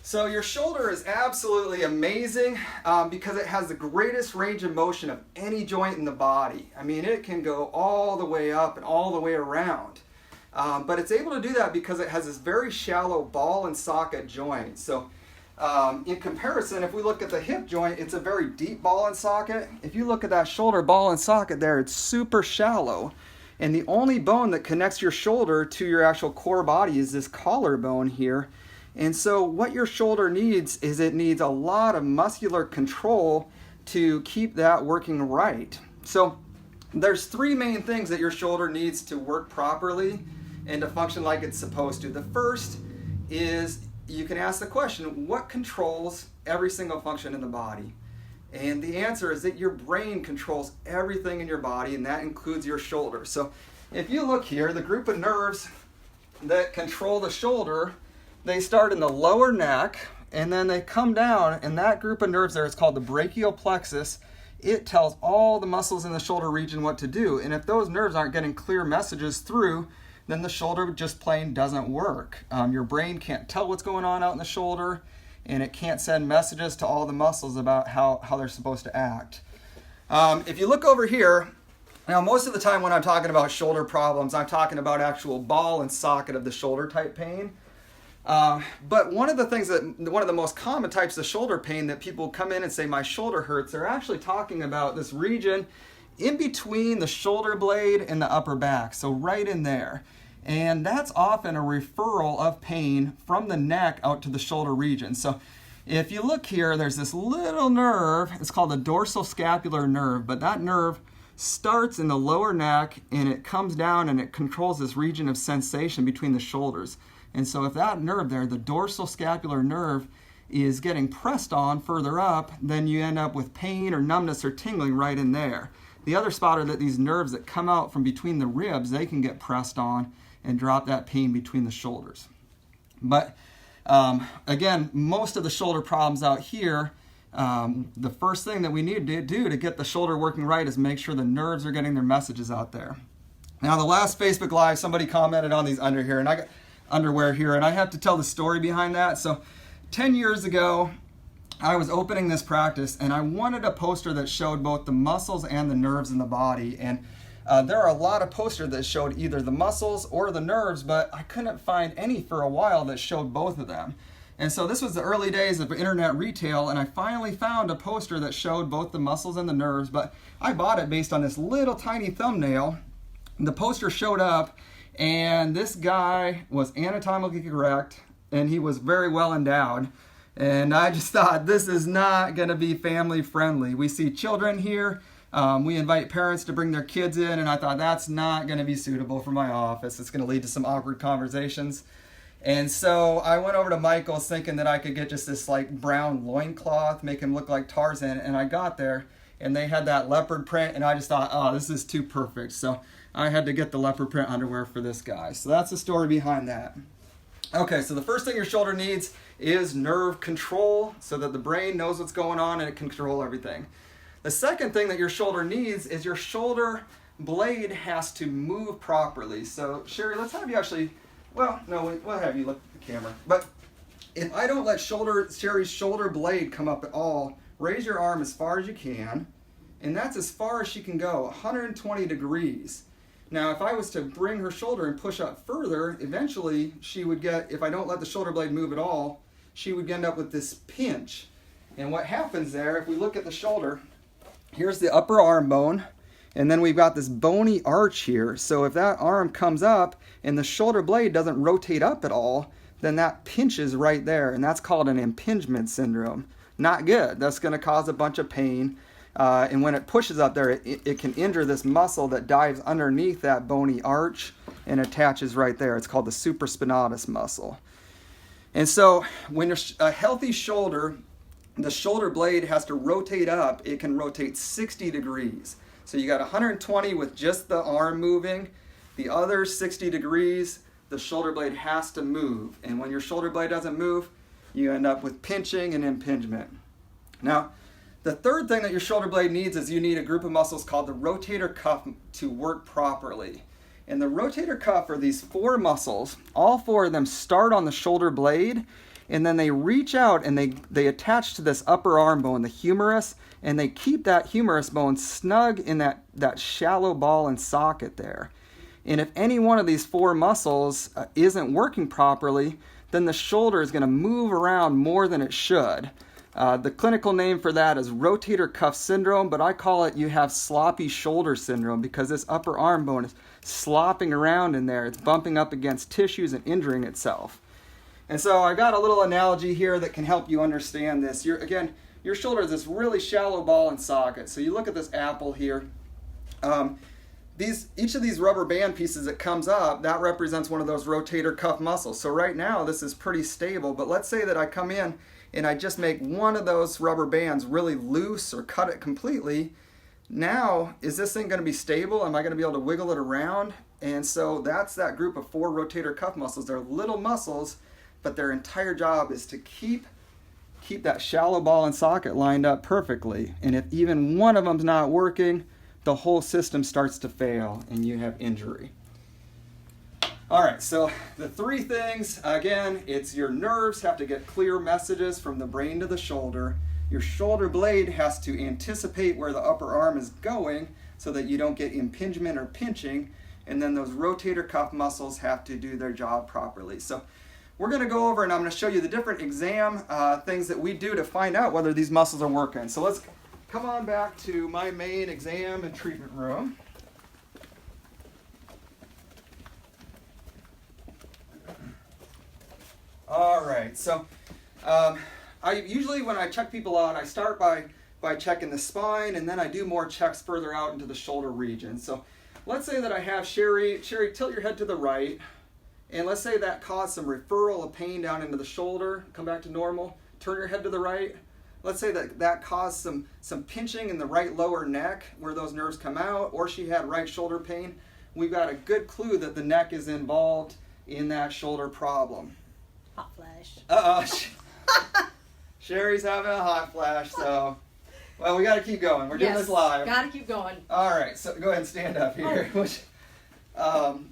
So your shoulder is absolutely amazing because it has the greatest range of motion of any joint in the body. I mean, it can go all the way up and all the way around. But it's able to do that because it has this very shallow ball and socket joint. So in comparison, if we look at the hip joint, it's a very deep ball and socket. If you look at that shoulder ball and socket there, it's super shallow. And the only bone that connects your shoulder to your actual core body is this collarbone here. And so what your shoulder needs is it needs a lot of muscular control to keep that working right. So there's three main things that your shoulder needs to work properly and to function like it's supposed to. The first is you can ask the question, what controls every single function in the body? And the answer is that your brain controls everything in your body, and that includes your shoulder. So if you look here, the group of nerves that control the shoulder, they start in the lower neck, and then they come down, and that group of nerves there is called the brachial plexus. It tells all the muscles in the shoulder region what to do. And if those nerves aren't getting clear messages through, then the shoulder just plain doesn't work. Your brain can't tell what's going on out in the shoulder, and it can't send messages to all the muscles about how they're supposed to act. If you look over here, now most of the time when I'm talking about shoulder problems, I'm talking about actual ball and socket of the shoulder type pain. But one of the most common types of shoulder pain that people come in and say, my shoulder hurts, they're actually talking about this region in between the shoulder blade and the upper back, so right in there. And that's often a referral of pain from the neck out to the shoulder region. So if you look here, there's this little nerve, it's called the dorsal scapular nerve, but that nerve starts in the lower neck and it comes down and it controls this region of sensation between the shoulders. And so if that nerve there, the dorsal scapular nerve, is getting pressed on further up, then you end up with pain or numbness or tingling right in there. The other spot are that these nerves that come out from between the ribs, they can get pressed on and drop that pain between the shoulders. But again, most of the shoulder problems out here, the first thing that we need to do to get the shoulder working right is make sure the nerves are getting their messages out there. Now, the last Facebook Live, somebody commented on these underwear here, and I have to tell the story behind that. So 10 years ago, I was opening this practice, and I wanted a poster that showed both the muscles and the nerves in the body. And there are a lot of posters that showed either the muscles or the nerves, but I couldn't find any for a while that showed both of them. And so this was the early days of internet retail, and I finally found a poster that showed both the muscles and the nerves, but I bought it based on this little tiny thumbnail. The poster showed up, and this guy was anatomically correct, and he was very well endowed. And I just thought, this is not going to be family friendly. We see children here. We invite parents to bring their kids in, and I thought that's not going to be suitable for my office. It's going to lead to some awkward conversations. And so I went over to Michael's thinking that I could get just this like brown loincloth, make him look like Tarzan. And I got there, and they had that leopard print, and I just thought, oh, this is too perfect. So I had to get the leopard print underwear for this guy. So that's the story behind that. Okay, so the first thing your shoulder needs is nerve control so that the brain knows what's going on and it can control everything. The second thing that your shoulder needs is your shoulder blade has to move properly. So Sherry, let's have you actually, we'll have you look at the camera. But if I don't let Sherry's shoulder blade come up at all, raise your arm as far as you can, and that's as far as she can go, 120 degrees. Now, if I was to bring her shoulder and push up further, eventually she would get, if I don't let the shoulder blade move at all, she would end up with this pinch. And what happens there, if we look at the shoulder, here's the upper arm bone, and then we've got this bony arch here. So if that arm comes up and the shoulder blade doesn't rotate up at all, then that pinches right there, and that's called an impingement syndrome. Not good. That's going to cause a bunch of pain. And when it pushes up there, it can injure this muscle that dives underneath that bony arch and attaches right there. It's called the supraspinatus muscle. And so when you're a healthy shoulder, the shoulder blade has to rotate up. It can rotate 60 degrees. So you got 120 with just the arm moving. The other 60 degrees, the shoulder blade has to move. And when your shoulder blade doesn't move, you end up with pinching and impingement. Now, the third thing that your shoulder blade needs is you need a group of muscles called the rotator cuff to work properly. And the rotator cuff are these four muscles. All four of them start on the shoulder blade, and then they reach out and they attach to this upper arm bone, the humerus, and they keep that humerus bone snug in that shallow ball and socket there. And if any one of these 4 muscles isn't working properly, then the shoulder is going to move around more than it should. The clinical name for that is rotator cuff syndrome, but I call it you have sloppy shoulder syndrome because this upper arm bone is slopping around in there. It's bumping up against tissues and injuring itself. And so I got a little analogy here that can help you understand this. Your shoulder is this really shallow ball and socket. So you look at this apple here. Each of these rubber band pieces that comes up, that represents one of those rotator cuff muscles. So right now this is pretty stable, but let's say that I come in and I just make one of those rubber bands really loose or cut it completely. Now, is this thing going to be stable? Am I going to be able to wiggle it around? And so that's that group of 4 rotator cuff muscles. They're little muscles, but their entire job is to keep that shallow ball and socket lined up perfectly. And if even one of them's not working, the whole system starts to fail and you have injury. All right, so the 3 things, again, it's your nerves have to get clear messages from the brain to the shoulder. Your shoulder blade has to anticipate where the upper arm is going so that you don't get impingement or pinching. And then those rotator cuff muscles have to do their job properly. So we're going to go over and I'm going to show you the different exam things that we do to find out whether these muscles are working. So let's come on back to my main exam and treatment room. All right, so I usually when I check people out, I start by checking the spine, and then I do more checks further out into the shoulder region. So let's say that I have Sherry, tilt your head to the right, and let's say that caused some referral of pain down into the shoulder, come back to normal, turn your head to the right. Let's say that caused some pinching in the right lower neck where those nerves come out, or she had right shoulder pain. We've got a good clue that the neck is involved in that shoulder problem. Hot flash. Uh-oh. Sherry's having a hot flash, so, well, we got to keep going. We're doing this live. Got to keep going. All right, so go ahead and stand up here.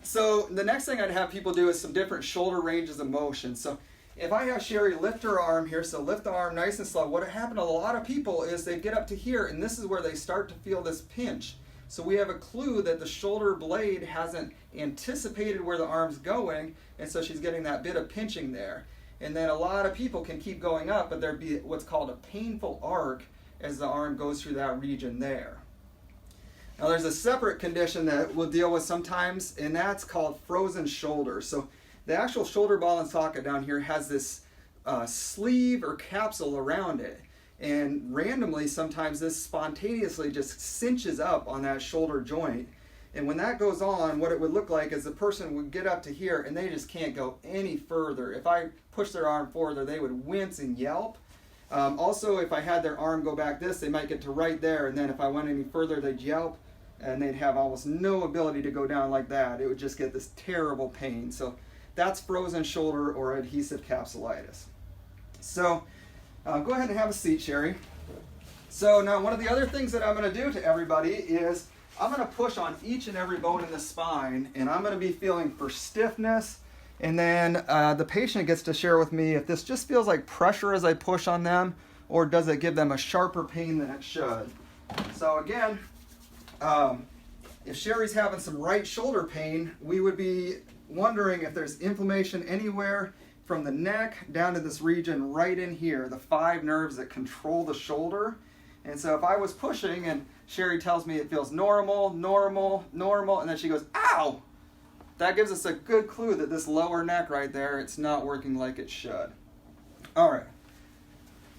So the next thing I'd have people do is some different shoulder ranges of motion. So if I have Sherry lift her arm here, so lift the arm nice and slow, what happened to a lot of people is they get up to here, and this is where they start to feel this pinch. So we have a clue that the shoulder blade hasn't anticipated where the arm's going, and so she's getting that bit of pinching there. And then a lot of people can keep going up, but there'd be what's called a painful arc as the arm goes through that region there. Now there's a separate condition that we'll deal with sometimes, and that's called frozen shoulder. So the actual shoulder ball and socket down here has this sleeve or capsule around it. And randomly, sometimes this spontaneously just cinches up on that shoulder joint. And when that goes on, what it would look like is the person would get up to here and they just can't go any further. If I push their arm further, they would wince and yelp. Also, if I had their arm go back this, they might get to right there. And then if I went any further, they'd yelp. And they'd have almost no ability to go down like that. It would just get this terrible pain. So that's frozen shoulder or adhesive capsulitis. So go ahead and have a seat, Sherry. So now one of the other things that I'm going to do to everybody is I'm going to push on each and every bone in the spine, and I'm going to be feeling for stiffness, and then the patient gets to share with me if this just feels like pressure as I push on them, or does it give them a sharper pain than it should. So again, if Sherry's having some right shoulder pain, we would be wondering if there's inflammation anywhere from the neck down to this region right in here, the 5 nerves that control the shoulder. And so if I was pushing and Sherry tells me it feels normal, and then she goes, ow! That gives us a good clue that this lower neck right there, it's not working like it should. All right.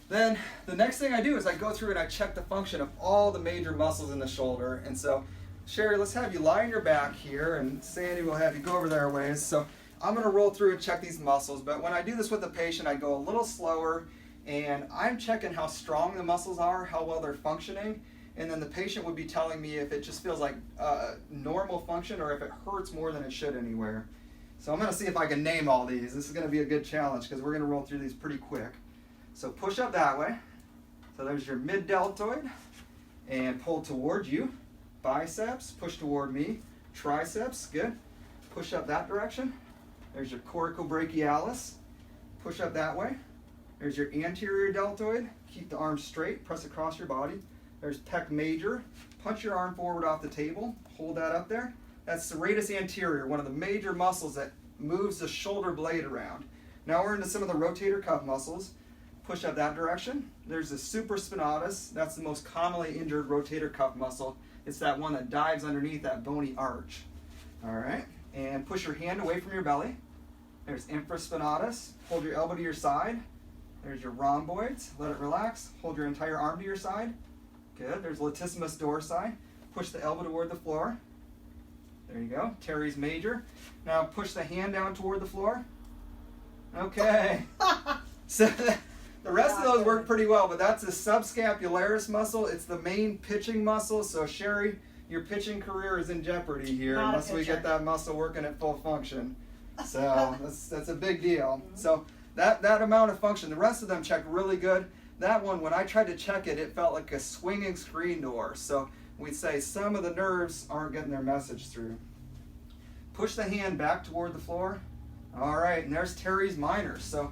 Then the next thing I do is I go through and I check the function of all the major muscles in the shoulder. And so, Sherry, let's have you lie on your back here, and Sandy will have you go over there a ways. So I'm going to roll through and check these muscles, but when I do this with the patient, I go a little slower, and I'm checking how strong the muscles are, how well they're functioning, and then the patient would be telling me if it just feels like normal function or if it hurts more than it should anywhere. So I'm going to see if I can name all these. This is going to be a good challenge because we're going to roll through these pretty quick. So push up that way. So there's your mid-deltoid, and pull toward you. Biceps, push toward me. Triceps, good. Push up that direction. There's your coracobrachialis. push up that way. There's your anterior deltoid. Keep the arm straight, press across your body. There's pec major. Punch your arm forward off the table. Hold that up there. That's serratus anterior, one of the major muscles that moves the shoulder blade around. Now we're into some of the rotator cuff muscles. Push up that direction. There's the supraspinatus. That's the most commonly injured rotator cuff muscle. It's that one that dives underneath that bony arch. All right, and push your hand away from your belly. There's infraspinatus. Hold your elbow to your side. There's your rhomboids. Let it relax. Hold your entire arm to your side. Good. There's latissimus dorsi. Push the elbow toward the floor. There you go. Teres major. Now push the hand down toward the floor. Okay. So the rest of those work pretty well, but that's the subscapularis muscle. It's the main pitching muscle. So Sherry, your pitching career is in jeopardy here unless we get that muscle working at full function. So that's a big deal. So that amount of function, the rest of them checked really good. That one, when I tried to check it, it felt like a swinging screen door. So we'd say some of the nerves aren't getting their message through. Push the hand back toward the floor. All right, and there's teres minor. So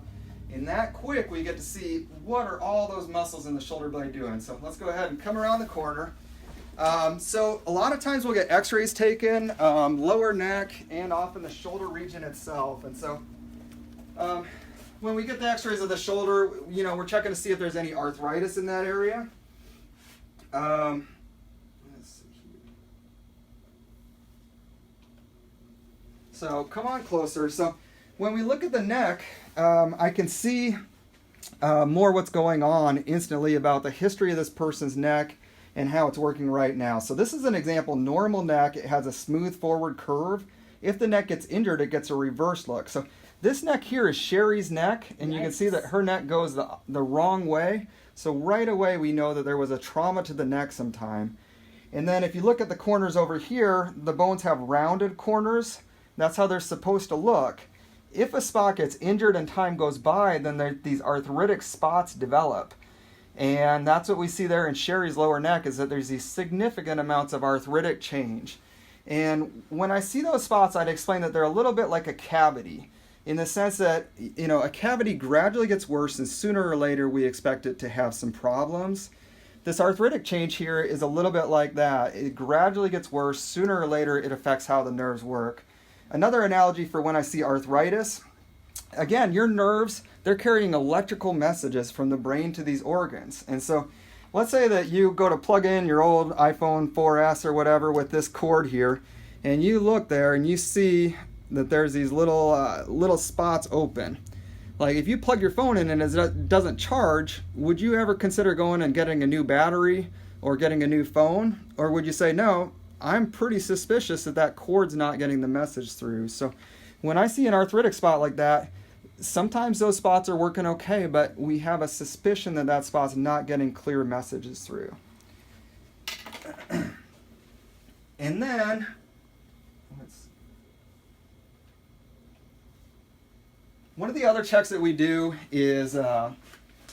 in that quick, we get to see what are all those muscles in the shoulder blade doing. So let's go ahead and come around the corner. So a lot of times we'll get x-rays taken, lower neck, and often the shoulder region itself. And so when we get the x-rays of the shoulder, we're checking to see if there's any arthritis in that area. Let's see here. So come on closer. So when we look at the neck, I can see more what's going on instantly about the history of this person's neck and how it's working right now. So this is an example, normal neck. It has a smooth forward curve. If the neck gets injured, it gets a reverse look. So this neck here is Sherry's neck, and you can see that her neck goes the wrong way. So right away we know that there was a trauma to the neck sometime. And then if you look at the corners over here, the bones have rounded corners. That's how they're supposed to look. If a spot gets injured and time goes by, then these arthritic spots develop. And that's what we see there in Sherry's lower neck, is that there's these significant amounts of arthritic change. And when I see those spots, I'd explain that they're a little bit like a cavity, in the sense that, a cavity gradually gets worse and sooner or later we expect it to have some problems. This arthritic change here is a little bit like that. It gradually gets worse. Sooner or later it affects how the nerves work. Another analogy for when I see arthritis, again, your nerves, they're carrying electrical messages from the brain to these organs. And so let's say that you go to plug in your old iPhone 4S or whatever with this cord here, and you look there and you see that there's these little spots open. Like if you plug your phone in and it doesn't charge, would you ever consider going and getting a new battery or getting a new phone? Or would you say, no, I'm pretty suspicious that cord's not getting the message through? So when I see an arthritic spot like that, sometimes those spots are working okay, but we have a suspicion that that spot's not getting clear messages through. And then, one of the other checks that we do is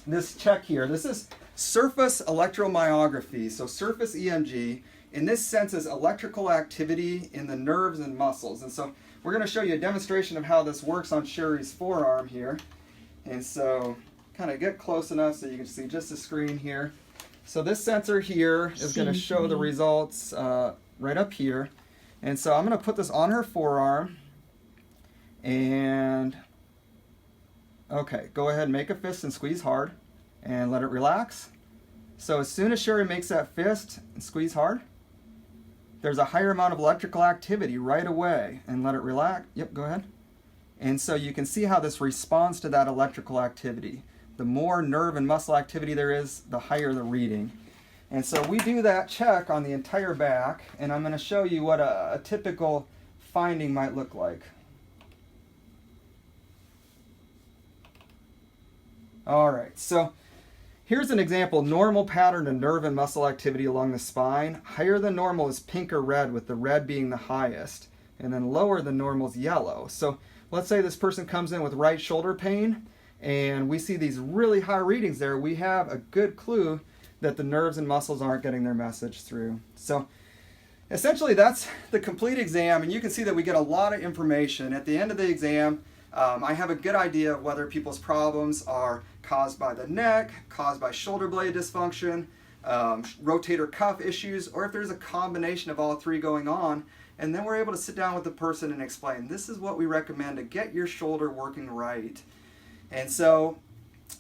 this check here. This is surface electromyography, so surface EMG, and this senses electrical activity in the nerves and muscles. And so we're going to show you a demonstration of how this works on Sherry's forearm here. And so kind of get close enough so you can see just the screen here. So this sensor here is going to show the results right up here. And so I'm going to put this on her forearm. And okay, go ahead and make a fist and squeeze hard and let it relax. So as soon as Sherry makes that fist and squeeze hard, there's a higher amount of electrical activity right away, and let it relax. Yep, go ahead. And so you can see how this responds to that electrical activity. The more nerve and muscle activity there is, the higher the reading. And so we do that check on the entire back, and I'm going to show you what a typical finding might look like. All right, so here's an example, normal pattern of nerve and muscle activity along the spine. Higher than normal is pink or red, with the red being the highest. And then lower than normal is yellow. So let's say this person comes in with right shoulder pain, and we see these really high readings there. We have a good clue that the nerves and muscles aren't getting their message through. So essentially that's the complete exam, and you can see that we get a lot of information. At the end of the exam, I have a good idea of whether people's problems are caused by the neck, caused by shoulder blade dysfunction, rotator cuff issues, or if there's a combination of all three going on. And then we're able to sit down with the person and explain, this is what we recommend to get your shoulder working right. And so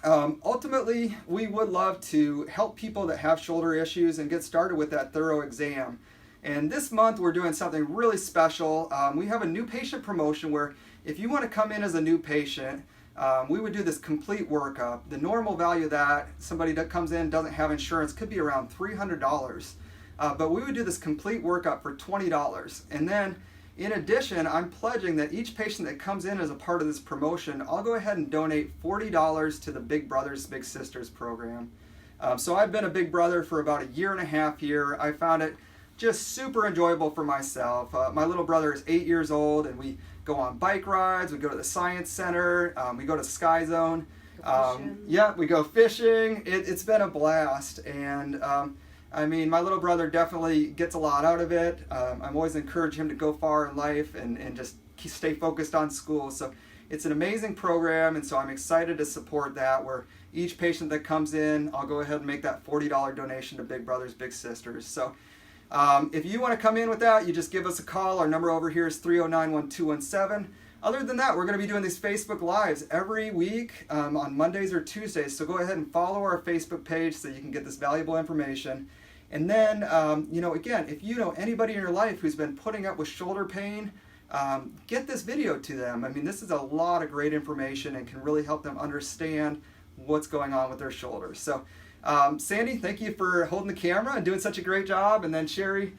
ultimately, we would love to help people that have shoulder issues and get started with that thorough exam. And this month, we're doing something really special. We have a new patient promotion where if you want to come in as a new patient, we would do this complete workup. The normal value of that, somebody that comes in doesn't have insurance, could be around $300. But we would do this complete workup for $20. And then, in addition, I'm pledging that each patient that comes in as a part of this promotion, I'll go ahead and donate $40 to the Big Brothers Big Sisters program. So I've been a Big Brother for about 1.5 years here. I found it just super enjoyable for myself. My little brother is 8 years old, and we go on bike rides, we go to the Science Center, we go to Sky Zone. Yeah, we go fishing. It's been a blast. And I mean, my little brother definitely gets a lot out of it. I'm always encouraging him to go far in life and just stay focused on school. So it's an amazing program, and so I'm excited to support that, where each patient that comes in, I'll go ahead and make that $40 donation to Big Brothers Big Sisters. So if you want to come in with that, you just give us a call. Our number over here is 309-1217. Other than that, we're going to be doing these Facebook Lives every week on Mondays or Tuesdays. So go ahead and follow our Facebook page so you can get this valuable information. And then, again, if you know anybody in your life who's been putting up with shoulder pain, get this video to them. I mean, this is a lot of great information and can really help them understand what's going on with their shoulders. So, Sandy, thank you for holding the camera and doing such a great job. And then Sherry,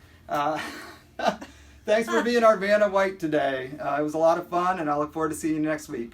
thanks for being our Vanna White today. It was a lot of fun, and I look forward to seeing you next week.